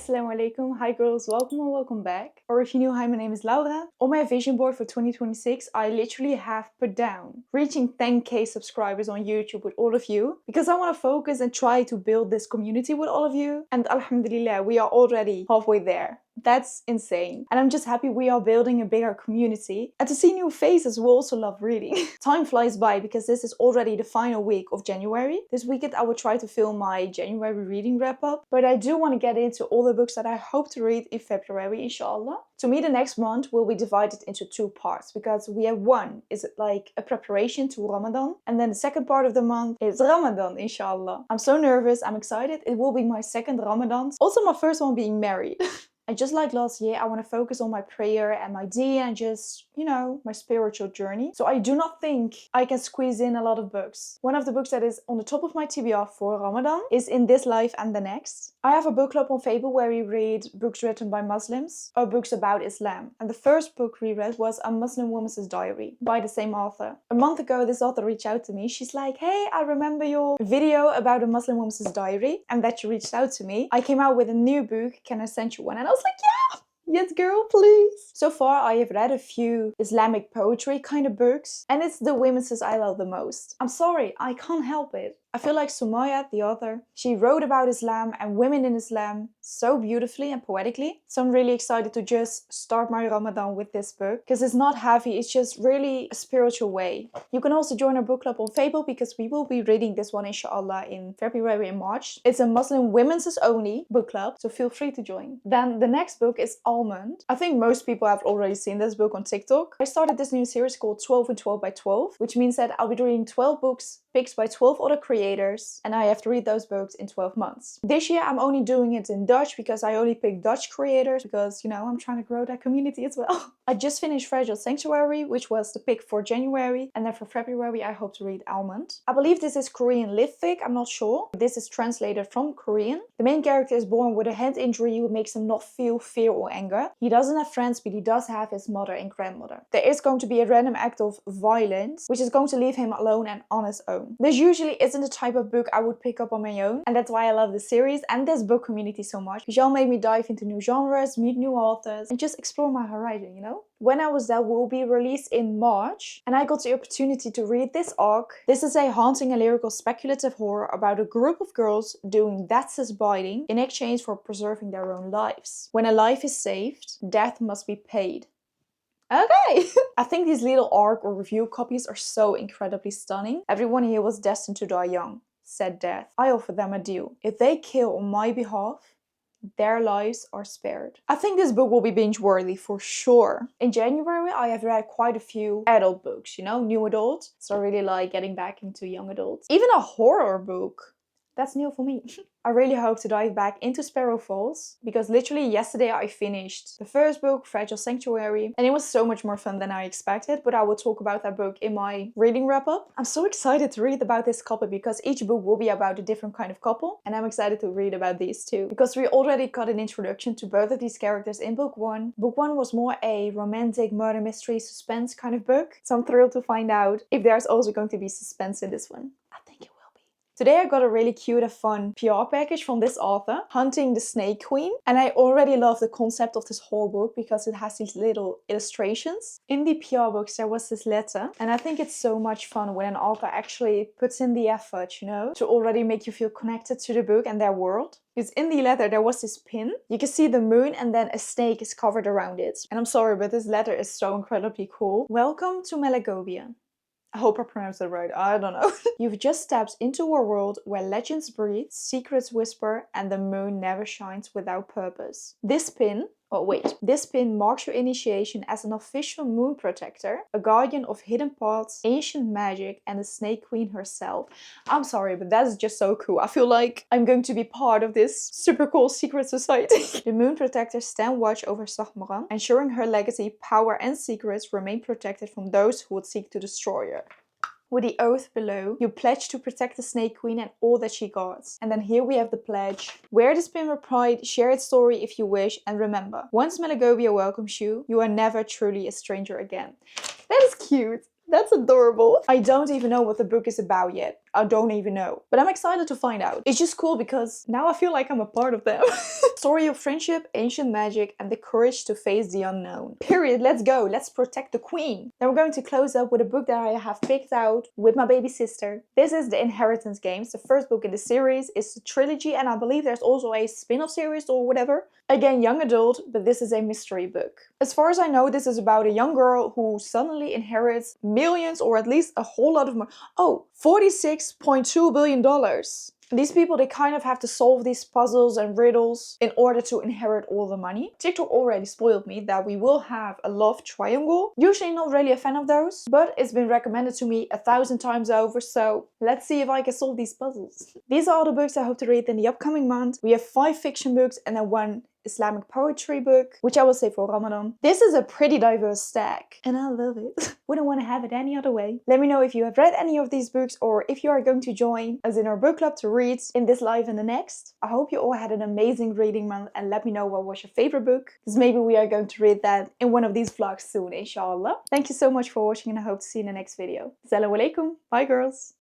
Assalamu Alaikum. Hi girls, welcome or welcome back. Or if you're new, hi, my name is Laura. On my vision board for 2026, I literally have put down reaching 10k subscribers on YouTube with all of you because I want to focus and try to build this community with all of you. And alhamdulillah, we are already halfway there. That's insane. And I'm just happy we are building a bigger community. And to see new faces, we also love reading. Time flies by because this is already the final week of January. This weekend I will try to film my January reading wrap up. But I do want to get into all the books that I hope to read in February, inshallah. To me, the next month will be divided into two parts because we have one is like a preparation to Ramadan. And then the second part of the month is Ramadan, inshallah. I'm so nervous. I'm excited. It will be my second Ramadan. Also my first one being married. And just like last year, I want to focus on my prayer and my deen and just, you know, my spiritual journey. So I do not think I can squeeze in a lot of books. One of the books that is on the top of my TBR for Ramadan is In This Life and the Next. I have a book club on Facebook where we read books written by Muslims or books about Islam. And the first book we read was A Muslim Woman's Diary by the same author. A month ago, this author reached out to me. She's like, hey, I remember your video about A Muslim Woman's Diary and that you reached out to me. I came out with a new book. Can I send you one? And I was like, yeah! Yes, girl, please. So far, I have read a few Islamic poetry kind of books, and it's the women's I love the most. I'm sorry, I can't help it. I feel like Sumaya, the author, she wrote about Islam and women in Islam so beautifully and poetically. So I'm really excited to just start my Ramadan with this book because it's not heavy, it's just really a spiritual way. You can also join our book club on Facebook because we will be reading this one inshallah in February and March. It's a Muslim women's only book club, so feel free to join. Then the next book is Almond. I think most people have already seen this book on TikTok. I started this new series called 12 and 12 by 12, which means that I'll be reading 12 books picked by 12 other creators and I have to read those books in 12 months. This year I'm only doing it in Dutch because I only pick Dutch creators because, you know, I'm trying to grow that community as well. I just finished Fragile Sanctuary, which was the pick for January, and then for February I hope to read Almond. I believe this is Korean lit fic, I'm not sure. This is translated from Korean. The main character is born with a hand injury which makes him not feel fear or anger. He doesn't have friends, but he does have his mother and grandmother. There is going to be a random act of violence, which is going to leave him alone and on his own. This usually isn't the type of book I would pick up on my own, and that's why I love this series and this book community so much, because y'all made me dive into new genres, meet new authors, and just explore my horizon, you know? When I Was There will be released in March, and I got the opportunity to read this arc. This is a haunting and lyrical speculative horror about a group of girls doing death's biting in exchange for preserving their own lives. When a life is saved, death must be paid. Okay! I think these little arc or review copies are so incredibly stunning. Everyone here was destined to die young, said Death. I offer them a deal. If they kill on my behalf, their lives are spared. I think this book will be binge-worthy for sure. In January, I have read quite a few adult books, you know, new adult. So I really like getting back into young adults. Even a horror book. That's new for me. I really hope to dive back into Sparrow Falls because literally yesterday I finished the first book, Fragile Sanctuary, and it was so much more fun than I expected, but I will talk about that book in my reading wrap-up. I'm so excited to read about this couple because each book will be about a different kind of couple, and I'm excited to read about these too because we already got an introduction to both of these characters in book one. Book one was more a romantic murder mystery suspense kind of book, so I'm thrilled to find out if there's also going to be suspense in this one. I think it will. Today I got a really cute and fun PR package from this author, Hunting the Snake Queen. And I already love the concept of this whole book because it has these little illustrations. In the PR books there was this letter, and I think it's so much fun when an author actually puts in the effort, you know, to already make you feel connected to the book and their world. Because in the letter there was this pin. You can see the moon and then a snake is covered around it. And I'm sorry, but this letter is so incredibly cool. Welcome to Melagobia. I hope I pronounced that right, I don't know. You've just stepped into a world where legends breathe, secrets whisper, and the moon never shines without purpose. This pin marks your initiation as an official moon protector, a guardian of hidden paths, ancient magic, and the Snake Queen herself. I'm sorry, but that is just so cool. I feel like I'm going to be part of this super cool secret society. The moon protectors stand watch over Sahmaran, ensuring her legacy, power, and secrets remain protected from those who would seek to destroy her. With the oath below, you pledge to protect the Snake Queen and all that she guards. And then here we have the pledge. Wear this pin with pride, share its story if you wish, and remember, once Melagobia welcomes you, you are never truly a stranger again. That is cute. That's adorable. I don't even know what the book is about yet. I don't even know. But I'm excited to find out. It's just cool because now I feel like I'm a part of them. Story of friendship, ancient magic, and the courage to face the unknown. Period. Let's go. Let's protect the queen. Now we're going to close up with a book that I have picked out with my baby sister. This is The Inheritance Games. The first book in the series is a trilogy, and I believe there's also a spin-off series or whatever. Again, young adult, but this is a mystery book. As far as I know, this is about a young girl who suddenly inherits millions, or at least a whole lot of money. Oh, $46.2 billion. These people, they kind of have to solve these puzzles and riddles in order to inherit all the money. TikTok already spoiled me that we will have a love triangle. Usually not really a fan of those, but it's been recommended to me 1,000 times over, so let's see if I can solve these puzzles. These are all the books I hope to read in the upcoming month. We have 5 fiction books and then 1 Islamic poetry book, which I will save for Ramadan. This is a pretty diverse stack, and I love it. Wouldn't want to have it any other way. Let me know if you have read any of these books, or if you are going to join us in our book club to read in this live and the next. I hope you all had an amazing reading month, and let me know what was your favorite book, because maybe we are going to read that in one of these vlogs soon, inshallah. Thank you so much for watching, and I hope to see you in the next video. Salaam Aleikoum. Bye girls.